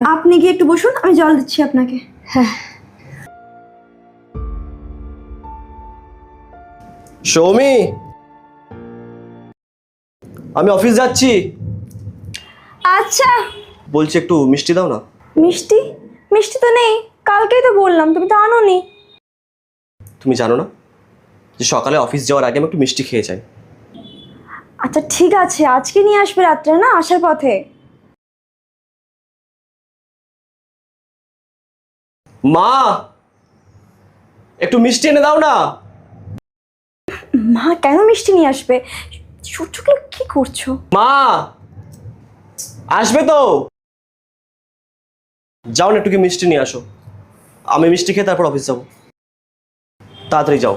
আপনি গিয়ে একটু বসুন, আমি জল দিচ্ছি আপনাকে। হ্যাঁ। সৌমি, আমি অফিস যাচ্ছি। আচ্ছা। বলছি একটু মিষ্টি দাও না। মিষ্টি? মিষ্টি তো নেই, কালকেই তো বললাম, তুমি তো আনোনি। তুমি জানো না যে সকালে অফিস যাওয়ার আগে আমি একটু মিষ্টি খেয়ে যাই। আচ্ছা ঠিক আছে, আজকে নিয়ে আসবে রাত্রে না, আসার পথে। মা, একটু মিষ্টি এনে দাও না। মা কেন মিষ্টি নিয়ে আসবে? ছোট্টকে কি করছো? মা আসবে তো, যাও না একটু কি মিষ্টি নিয়ে আসো। আমি মিষ্টি খেয়ে তারপর অফিস যাবো, তাড়াতাড়ি যাও।